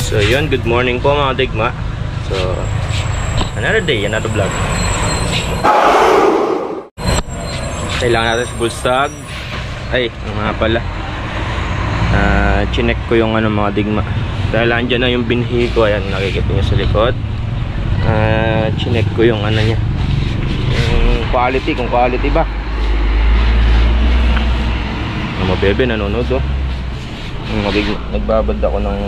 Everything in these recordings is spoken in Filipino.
So yun, good morning po mga digma. So another day, another vlog. Kailangan natin sa Bullstag. Ay, nga pala, chinek ko yung ano mga digma. Dahil andyan na yung binhi ko. Ayan, nakikita nyo sa likod. Chinek ko yung ano nya, yung quality, kung quality ba. Mga bebe nanonood oh. Nagbabad ako ng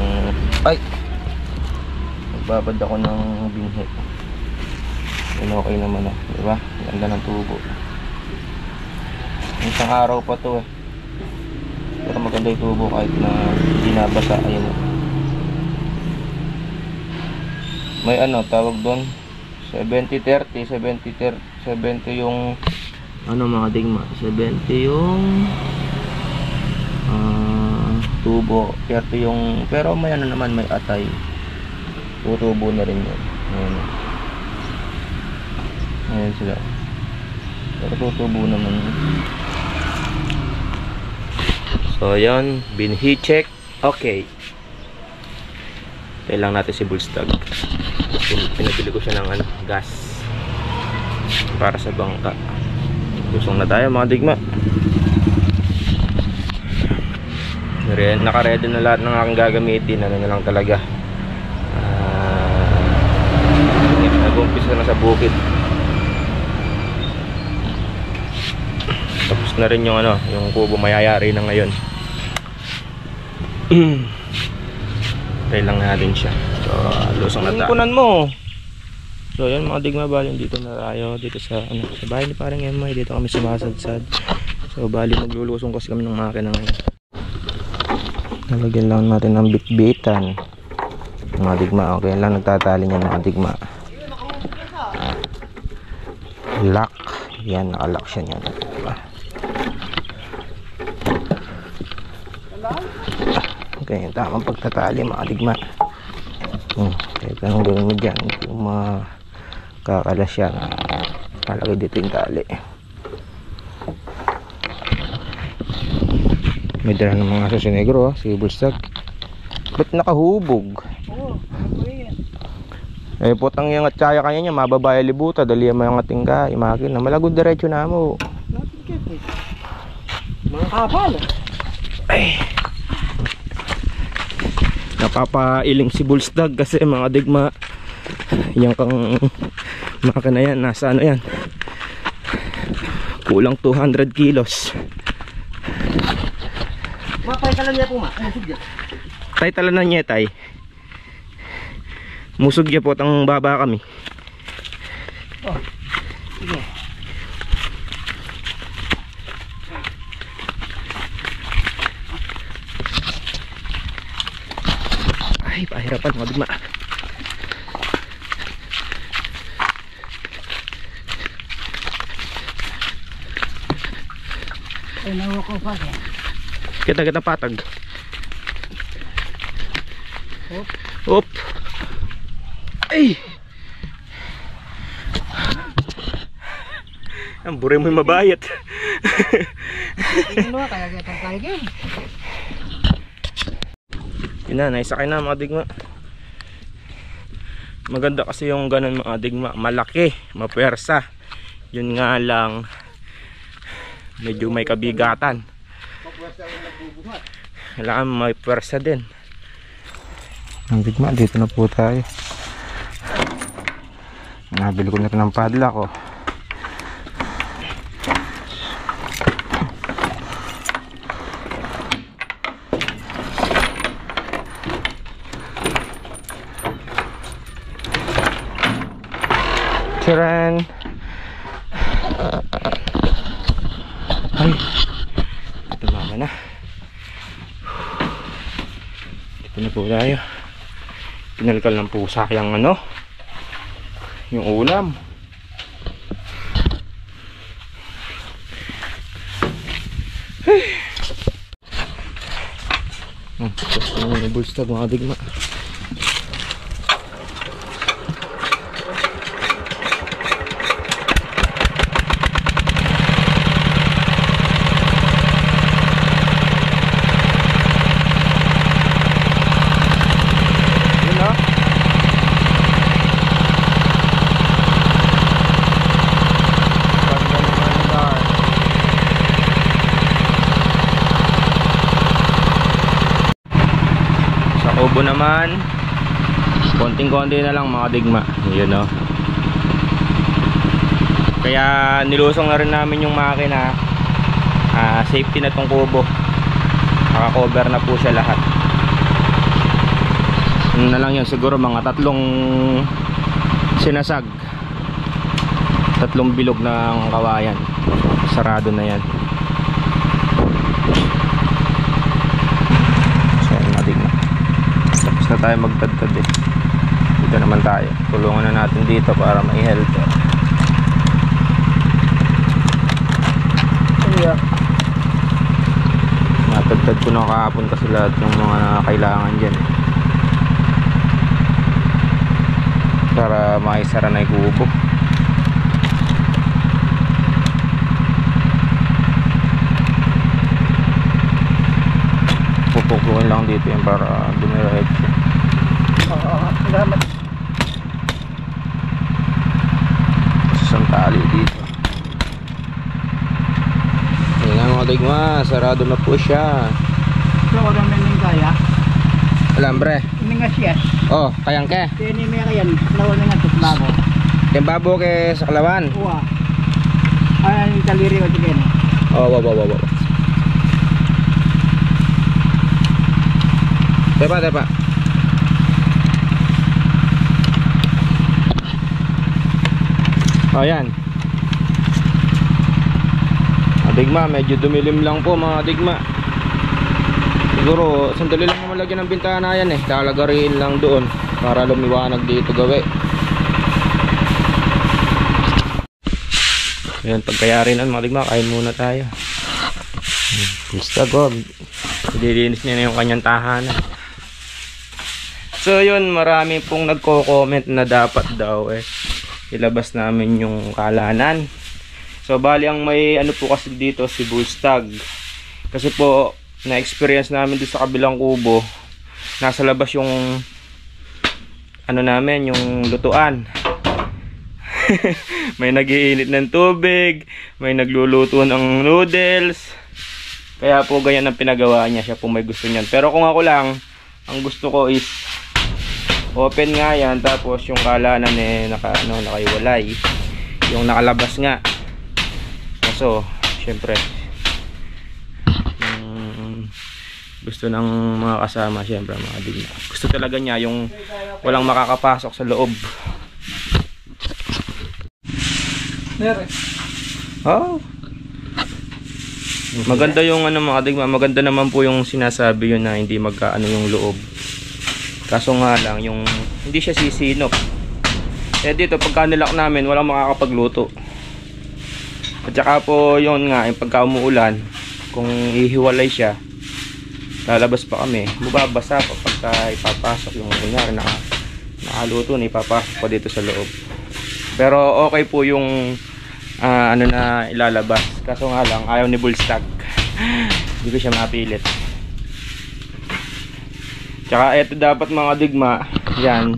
nagbabad ako ng binhi. Yun, okay naman ah, diba? Ganda ng tubo. Isang araw pa to eh, pero maganda yung tubo kahit na hindi nabasa. Ayun oh. May ano tawag doon, 70-30, 70 yung ano mga digma, 70 yung tubo, 30 yung, pero may ano naman, may atay, tutubo na rin yun. Ayan sila, pero tutubo naman yun. So yun, binhi check, okay. Kailangan natin si Bullstag. Pinabili ko siya ng ano, gas para sa bangka. Lusong na tayo mga digma. Naka-ready na lahat ng aking gagamitin. Ano na lang talaga, nag-umpisa na sa bukid. Tapos na rin yung ano, yung kubo mayayari na ngayon. Try lang natin siya. So lusong na tayo. Kunan mo. So yan mga digma, bali dito na tayo, dito sa ano, sa bahay ni parang Emay. Dito kami sumasadsad. So bali maglulusong kasi kami ng makina ngayon. Nalagyan lang natin ng bitbitan mga digma. Okay lang, nagtatali niya mga digma. Lock. Yan, nakalock siya niyan, diba? Okay, tamang pagtatali mga digma. Kahit anong gawin mo dyan, kung makakalas yan, nalagay dito yung tali. May dala ng mga aso si Negro, si Bullstag. Ba't nakahubog? Eh putang yung at tsaya kanya niya, mababaya libuta, dali yung mga tingka, imakin na malagod diretso na mo. Mga kapal. Ay, napapailing si Bullstag kasi mga digma, yung kang makina yan, nasa ano yan, kulang 200 kilos. Mapay ka lang niya po ma, musog niya. Tay tala na niya tay. Musog niya po, tang baba kami. Oh, sige. Ay, pahirapan mga digma. Ay, nawa ko pa eh. Kita patag. Hop. Hop. Ay. Ang bure mo yung mabayat. Ano kaya kita tayo. Yun na, naisakay na mga digma. Maganda kasi yung ganun mga digma, malaki, mapersa. Yun nga lang, medyo may kabigatan. Kailangan may pwersa din. Ang digma, dito na po tayo. Nabili ko na rin ng padlock ko. Charan! Ay, tumama na. Dito na po tayo. Pinalkal ng pusa yung ano, yung ulam. Tapos yung bulstag mga digma. Kubo naman konting-konti na lang mga digma, yun o. Kaya nilusong na rin namin yung makina. Safety na tong kubo, naka-cover na po siya lahat. Ano na lang yun, siguro mga 3 sinasag, 3 bilog ng kawayan, sarado na yan. Na tayo magtadtad eh. Dito naman tayo, tulungan na natin dito para may health. Natadtad ko na kahapon kasi lahat ng mga kailangan dyan eh, para maisara na yung kubo. Pupukuin lang dito yung para dumiretso. Salamat. Isang tali dito. Ayan nga mga digma, sarado na po siya. So, wala naman yung kaya. Alambre. Ini nga siya. Oh, kayang ke. Ini meron yan. Lawan na nga ito babo. Yung babo ke sa Kalawan. Uwa. Ay, yung kaliri o chicken. Oh, wow. Tepa. Oh, yan. Mga digma, medyo dumilim lang po mga digma. Siguro, sandali lang malagyan ng bintana yan eh. Lalagarin lang doon para lumiwanag dito gawi. Ayan, pagkayari nun mga digma, kain muna tayo. Gusto ko, dilinis niya na yung kanyang tahanan. So yun, marami pong nagko-comment na dapat daw ilabas namin yung kalanan. So bali ang may ano po kasi dito si bulstag. Kasi po na-experience namin dito sa kabilang kubo, nasa labas yung ano namin, yung lutuan. May nagiinit ng tubig, may nagluluto ng noodles. Kaya po ganyan ang pinagawa niya, siya po may gusto niyan. Pero kung ako lang, ang gusto ko is open nga yan, tapos yung kalanan nakaiwalay, yung nakalabas nga. So syempre gusto ng mga kasama, syempre mga digma, gusto talaga niya yung walang makakapasok sa loob. Oh, maganda yung mga digma, maganda naman po yung sinasabi yun na hindi magkaano yung loob. Kaso nga lang, yung hindi siya sisinop. Dito, pagka nilak namin, walang makakapagluto. At saka po, yun nga, yung pagka umuulan, kung ihiwalay siya, lalabas pa kami, mababasa pa pagka ipapasok yung kunyari, nakaluto na ipapasok pa dito sa loob. Pero okay po yung ano na ilalabas. Kaso nga lang, ayaw ni bulstag. Hindi ko siya mapilit. Tsaka eto dapat mga digma, yan,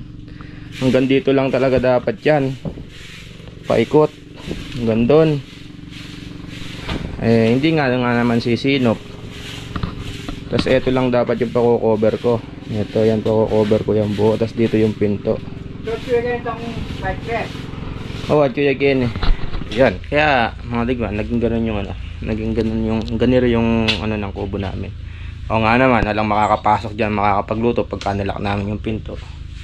hanggang dito lang talaga dapat yan, paikot hanggang doon. Hindi nga naman sisinop. Tapos eto lang dapat yung pako-cover ko. Ito, yan pako-cover ko yung buo. Tapos dito yung pinto. Oh, at yun yan. Kaya mga digma, naging ganun yung naging ganun yung ganito yung ng kubo namin. O nga naman, alang makakapasok dyan, makakapagluto pagka nilak namin yung pinto.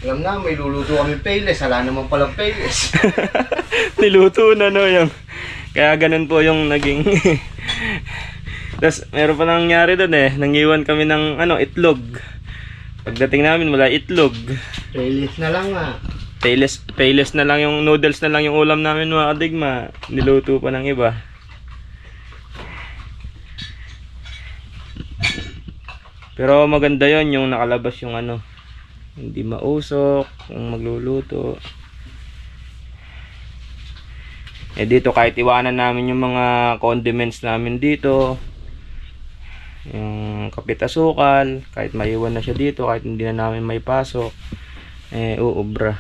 Alam na, may luluto kami payless. Hala naman palang payless. Niluto na yung. Kaya ganun po yung naging. Tapos meron pa nangyari doon nangiwan kami ng itlog. Pagdating namin wala itlog. Payless na lang Payless na lang yung noodles na lang yung ulam namin mga kadigma. Niluto pa ng iba. Pero maganda yon yung nakalabas yung ano. Hindi mausok kung magluluto. Eh dito kahit iwanan namin yung mga condiments namin dito. Yung kapit asukal, kahit maiwan na siya dito, kahit hindi na namin may pasok, eh uubra.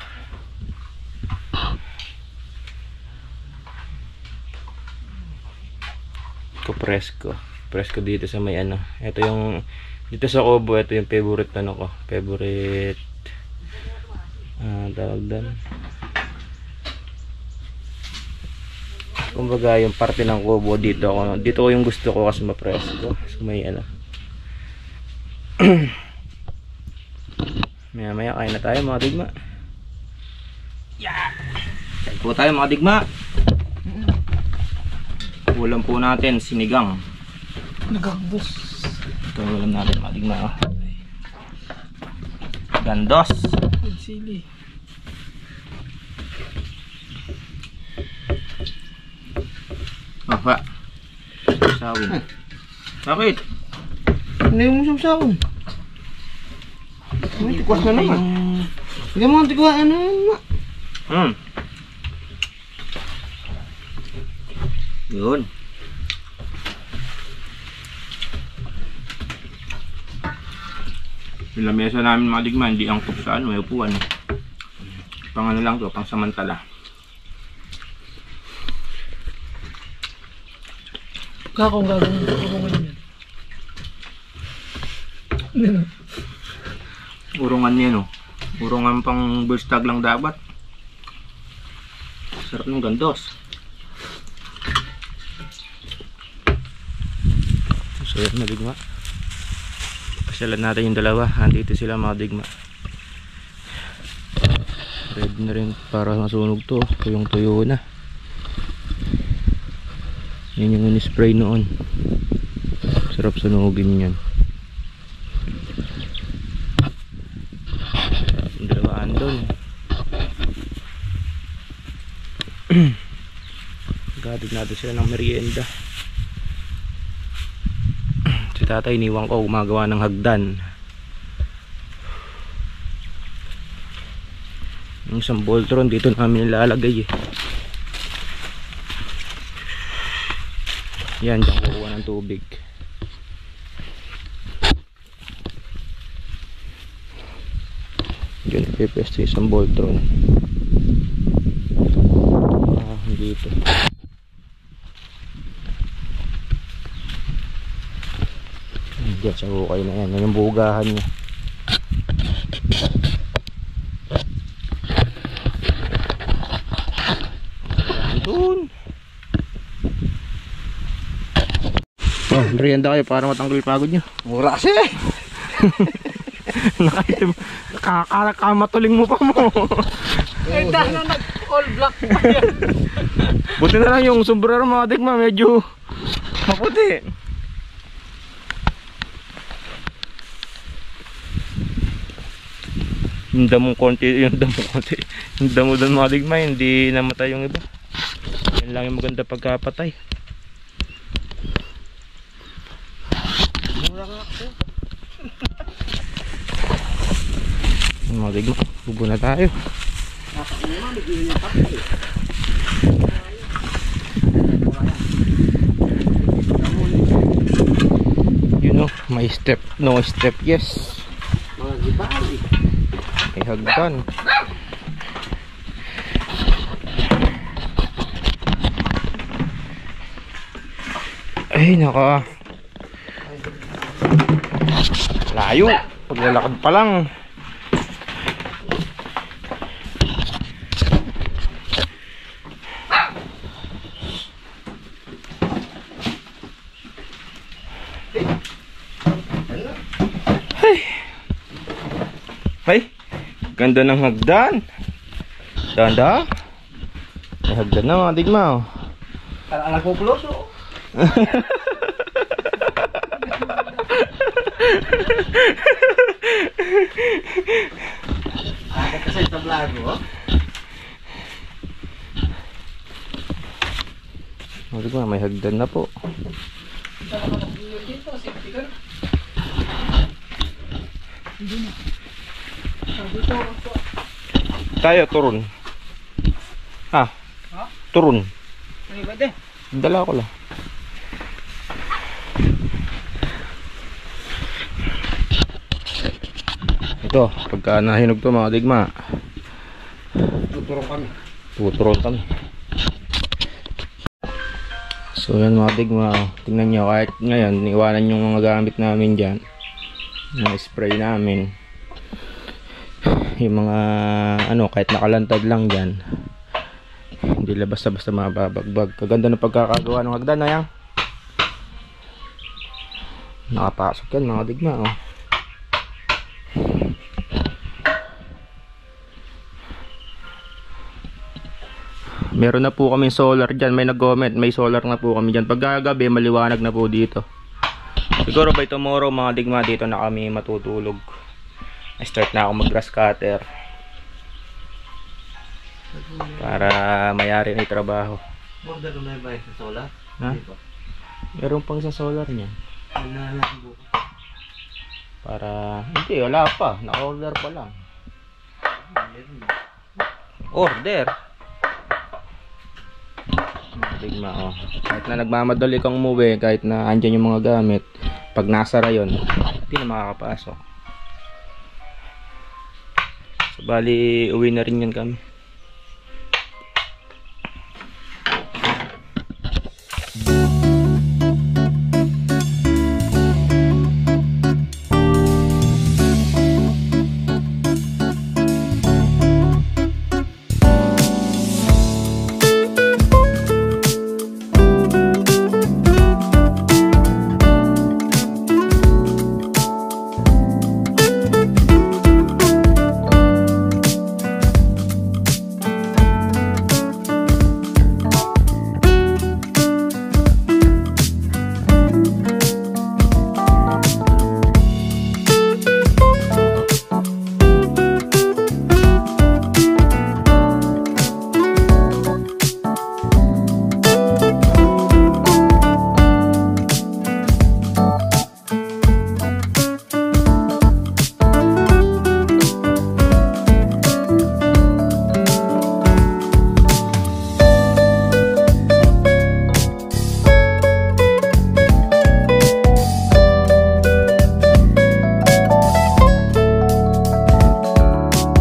Presko dito sa may ano. Ito yung dito sa Cobo, ito yung favorite ano ko. Favorite tawag doon. Kumbaga yung parte ng Cobo dito ako. Dito ko yung gusto ko kasi ma-presko. So may ano. Maya kain na tayo mga digma. Yeah! Kain po tayo mga digma. Ulam po natin sinigang. Nagagdos. Ito ulam natin mga digma. Oh. Gandos. Sili. Apa? Sawin. Bakit? Hindi mo sawsawon. May tikwas na naman. Hindi mo ang tikwas ano yun. Yun. Yung lamesa namin mga digma, hindi angkop sa ano, may upuan. Pang ano lang to, pang samantala. Kakong gagawin yan. Urungan niya no. Urungan pang bulstag lang dapat. Sarap ng gandos. So yun mga digma. Pasyalan natin yung dalawa. Andito sila mga digma. Ready na rin para masunog to. Tuyong tuyo na. Yan yung in-spray noon. Sarap sunugin yan. Yung dalawaan doon. Gatid natin sila ng merienda. Si tatay iniwan ko gumagawa ng hagdan. Yung isang Voltron dito namin nilalagay eh. Yan, dyan kukuha ng tubig. Diyan ipipesto isang Voltron. Dito. Diyan sa hukay na yan. Yan yung bugahan niya. Doon. Oh, merienda kayo para matanggal pagod nyo. Mura kasi. Nakakamatuling mo pa mo. Eh dahil na nag-all black pa yan. Buti na lang yung sombrero mga digma, medyo maputi. Yung damo doon mga digma, hindi namatay yung iba. Yan lang yung maganda pagkapatay. Mura nga ako. Mga digma, bubo na tayo. You know, may step, no step, yes. Mga gibali. May hagdan. Ay, naka. Layo. Paglalakad pa lang. Ay, ganda ng hagdan. Ganda. May hagdan na mga digma. Alam ko puloso. Agad kasi tablado. Mga digma, may hagdan na po. Tayo, turun. Ah, turun. Ano ba de? Dala ko lang. Ito, pagka nahinog to mga digma, Tuturong kami. tuturon kami. So yan mga digma, tingnan nyo, kahit ngayon iwanan yung mga gamit namin dyan, na spray namin, yung mga ano, kahit nakalantad lang dyan, hindi basta-basta mababagbag. Kaganda ng pagkakagawa ng hagdan na yan. Nakapasok yan mga digma, oh. Meron na po kami solar dyan. May nag-comment, may solar na po kami dyan. Pagkagabi, maliwanag na po dito. Siguro by tomorrow mga digma, dito na kami matutulog. I-start na ako mag-grass cutter para mayari na yung trabaho. Order ko na ba sa solar? Ha? Meron pang sa solar niya. Nalalang bukas. Para, hindi, wala pa. Naka-order pa lang. Order. Digma, oh. Kahit na nagmamadali kang umuwi, kahit na andyan yung mga gamit, pag nasa rayon, hindi na makakapasok. So, bali, uwi na rin yan kami.